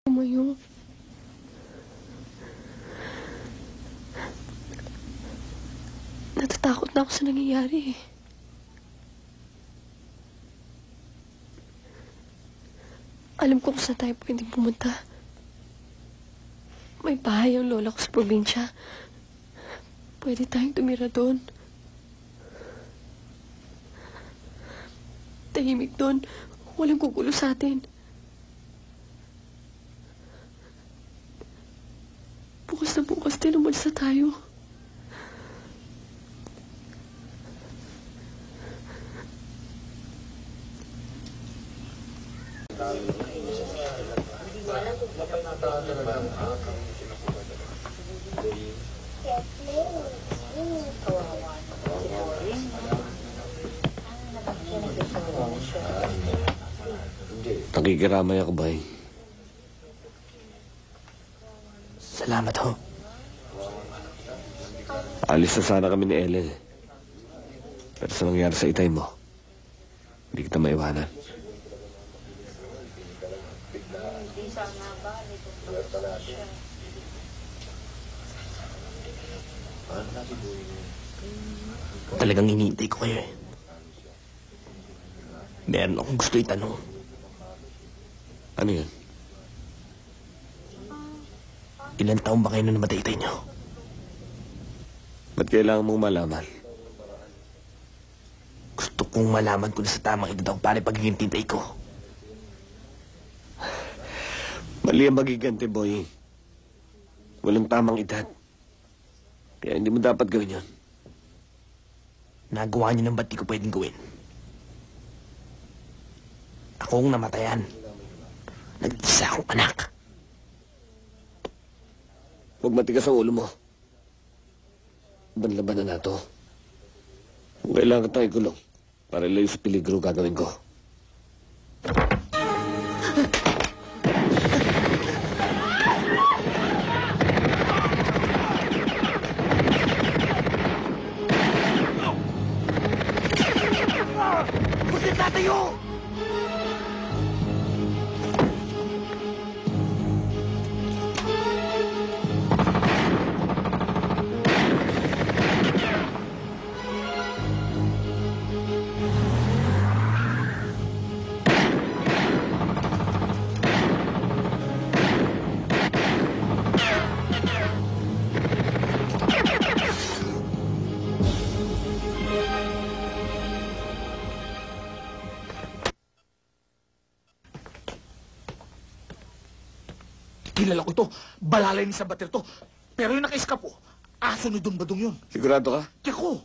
Tumayo. Natatakot na ako sa nangyayari eh. Alam ko kung saan tayo pwedeng pumunta. May bahay ang lola ko sa probinsya. Pwede tayong tumira doon. Tahimik doon. Walang kukulo sa atin. Bukas na bukas din umalis na tayo. Nakikiramay ako, bay. Salamat ho. Alis na sana kami ni Ellen. Pero sa nangyari sa itay mo, hindi kita maiwanan. Talagang iniintay ko kayo eh. Meron akong gusto itanong. Ano yun? Ilan taon ba kayo na namatay itay niyo? Ba't kailangan mong malaman? Gusto kong malaman kung sa tamang edad ako para pagiging tintay ko. Mali ang magiganti, boy. Walang tamang edad. Kaya hindi mo dapat gawin yun. Nagawa niyo ng ba't di ko pwedeng gawin? Akong namatayan. Nag-isa akong anak. Huwag matigas ang ulo mo. Laban-laban na nato. Kung kailangan tayo gulong, para ilayo sa peligro gagawin ko. Huwag na tatayo! Kilala ko ito. Balalay ni Sabater to. Pero yung naka-escape po, aso ni Don Badong yun. Sigurado ka? Tiyako!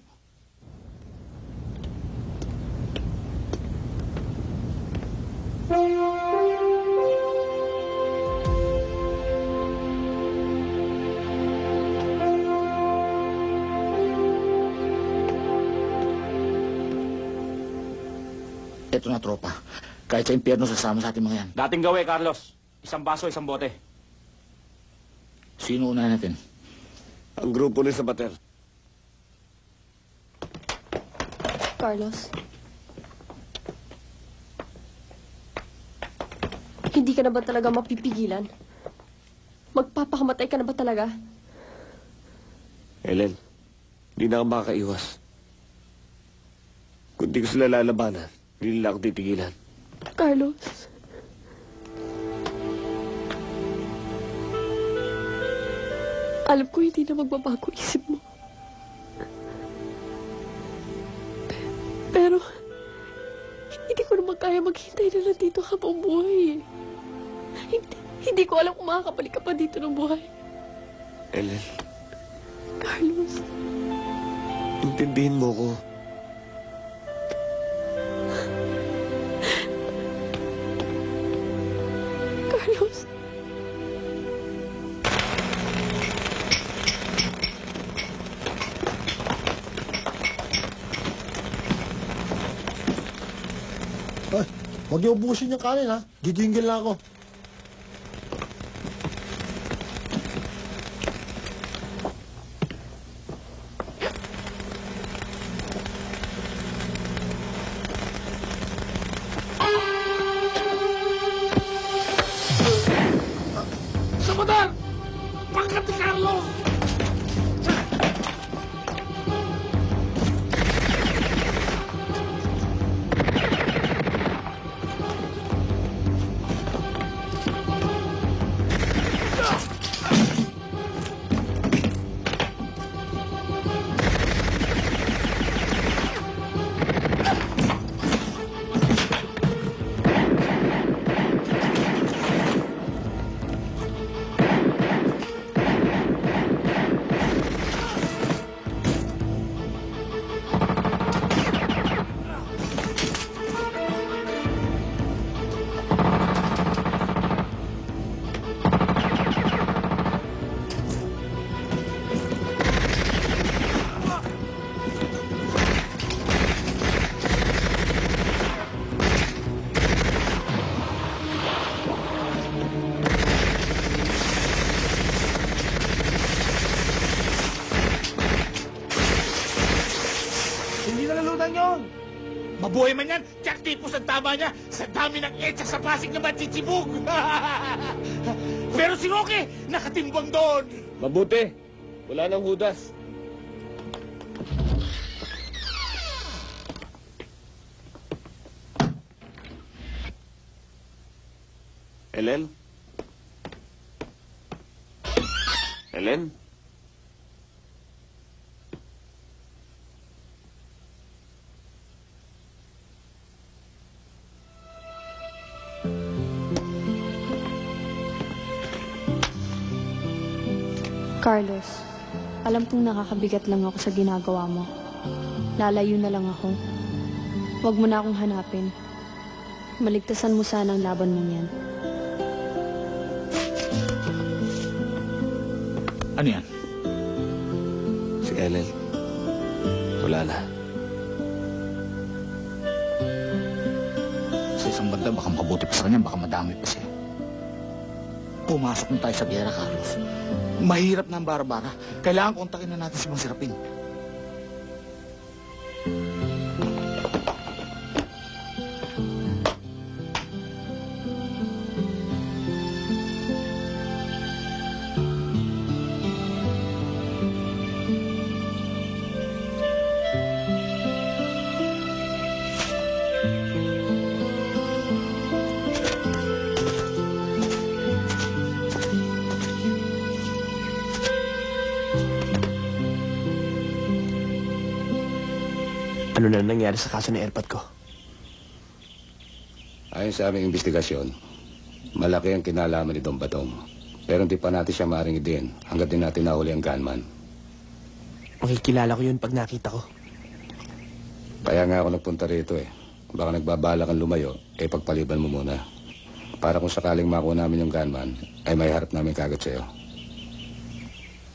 Ito na, tropa. Kahit sa impyerno, sasama sa ating mga yan. Dating gawe, Carlos. Isang baso, isang bote. Sino una natin? Ang grupo ni Sabater. Carlos. Hindi ka na ba talaga mapipigilan? Magpapakamatay ka na ba talaga? Ellen, hindi na ako makakaiwas. Kung di ko sila lalabanan, hindi nila ako titigilan. Carlos. Alam ko hindi na magbabago isip mo. Pero, hindi ko naman kaya maghintay na lang dito habang buhay. Hindi ko alam kung makakabalik ka pa dito ng buhay. Ellen, Carlos. intindihin mo ko. Carlos. Ay, huwag niyo ubusin yung kanin, ha? Gigingil na ako. sa motor! Pangkat ni Carlos! Hindi nalalunan yun! Mabuhay man yan, Jack Tipos ang tama niya sa dami ng etsa sa Pasig na machichibog. Pero si Roque, nakatimbang doon. Mabuti. Wala nang hudas. Ellen? Ellen? Carlos, alam kong nakakabigat lang ako sa ginagawa mo. Lalayo na lang ako. Huwag mo na akong hanapin. Maligtasan mo sana ang laban mong yan. Ano yan? Si Ellen. Wala na. Sa isang banda, baka makabuti pa sa kanya, baka madami pa siya. Pumasok na tayo sa gera, Carlos. Mahirap na ang bara-bara. Kailangan kontakin na natin si Mang Serapin. Ano na nangyari sa kaso ni Airpot ko? Ayon sa aming investigasyon, malaki ang kinalaman ni Don Badong. Pero hindi pa natin siya maaring din hanggat din natin nahuli ang gunman. Makikilala ko yun pag nakita ko. Kaya nga ako nagpunta rito eh. Baka nagbabala kang lumayo, eh pagpaliban mo muna. Para kung sakaling makuha namin yung gunman, ay may harap namin kagad sa'yo.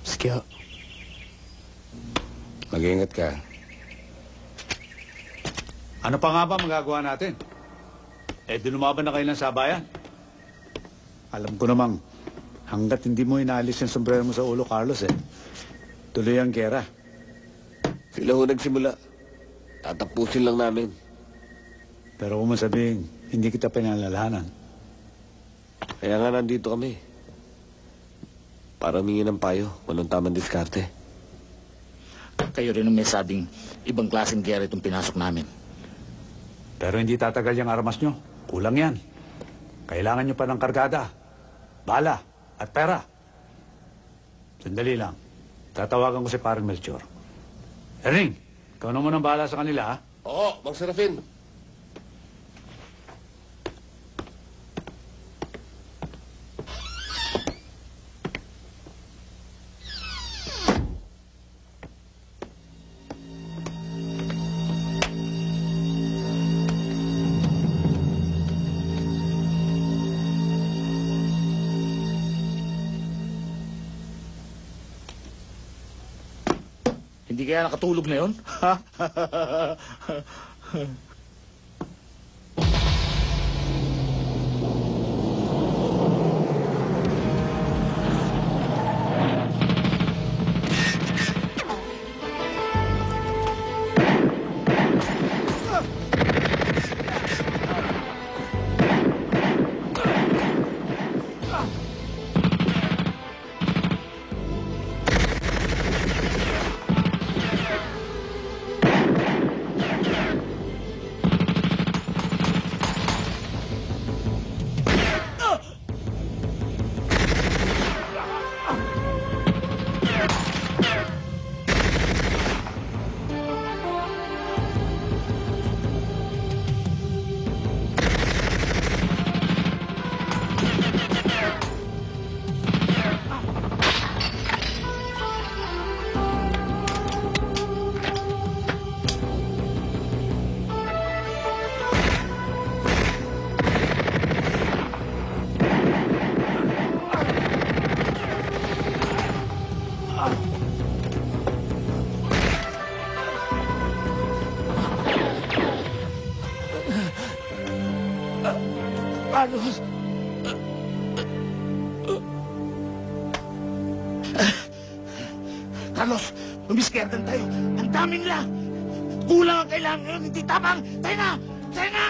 Sige ho. Mag-iingat ka. Ano pa nga ba magagawa natin? Eh, dinumaban na kayo ng sabayan. Alam ko namang, hanggat hindi mo inaalis yung sombrero mo sa ulo, Carlos, tuloy ang gera. Sila ho nagsimula. Tatapusin lang namin. Pero kung masabihin, hindi kita pinalalahanan. Kaya nga nandito kami. Para humingi ng payo, walang tamang diskarte. Kayo rin ang may sabing ibang klaseng gera itong pinasok namin. Pero hindi tatagal yung armas nyo. Kulang yan. Kailangan nyo pa ng kargada, bala, at pera. Sandali lang. Tatawagan ko si Parang Melchor. Erning, ikaw na munang bahala sa kanila, ha? Oo, Mang Serafin. Hindi kaya nakatulog na yun? Carlos! Carlos, lumiskerdan tayo. Ang dami nila. Kulang ang kailangan ngayon, hindi tapang. Tayo na! Tayo na!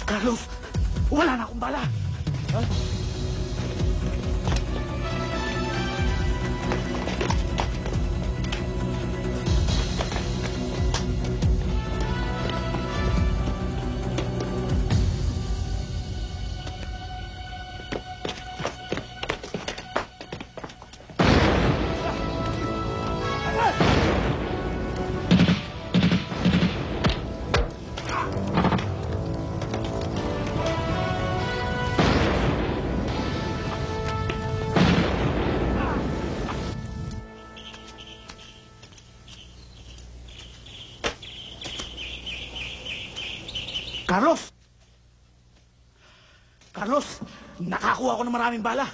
Carlos, wala na akong bala. Carlos! Carlos, nakakuha ako ng maraming bala.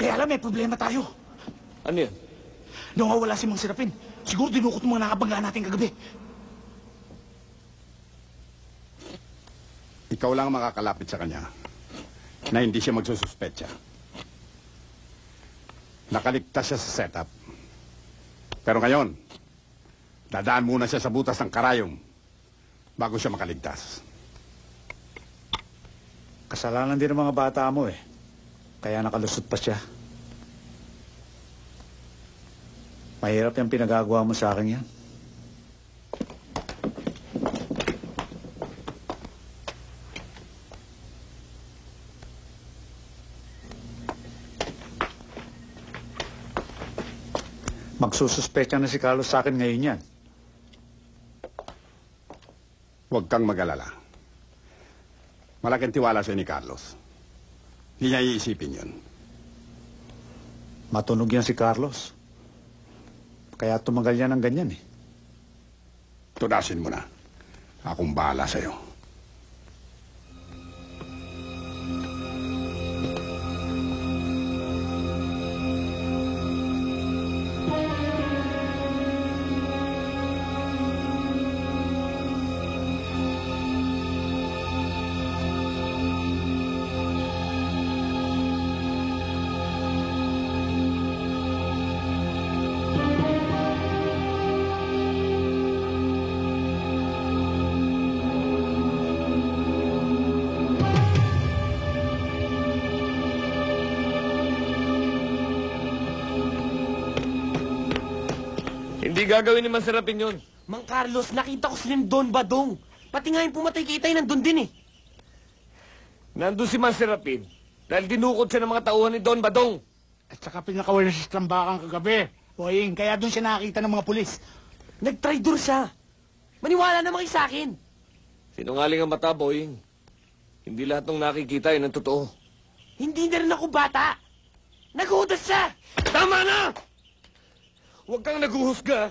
Kaya alam, may problema tayo. Ano yan? Nung wala si Mang Serapin, siguro dinukot mo mga nakabangga natin kagabi. Ikaw lang ang makakalapit sa kanya na hindi siya magsususpetsa. Nakaligtas siya sa setup. Pero ngayon, dadaan muna siya sa butas ng karayom bago siya makaligtas. Kasalanan din ng mga bata mo eh. Kaya nakalusot pa siya. Mahirap yung pinagagawa mo sa akin yan. Magsususpecha na si Carlos sa akin ngayon yan. Huwag kang mag-alala. Malaking tiwala siya ni Carlos. Hindi niya iisipin yun. Matunog yan si Carlos. Kaya tumagal yan ng ganyan eh. Tunasin mo na. Akong bahala sa'yo. Hindi gagawin ni Masarapin yun. Mang Carlos, nakita ko si Don Badong. Pati nga yung pumatay kay Itay nandun din eh. Nandun si Masarapin dahil dinukot siya ng mga tauhan ni Don Badong. At saka pinakawala siya sa tambakan kagabi. Boying, kaya doon siya nakakita ng mga pulis. Nag-traitor siya. Maniwala naman kayo sa akin. Sinungaling ang mata, Boying. Hindi lahat ng nakikita yun ang totoo. Hindi na rin ako bata. Naghudas siya. Tama na! Huwag kang naguhusga.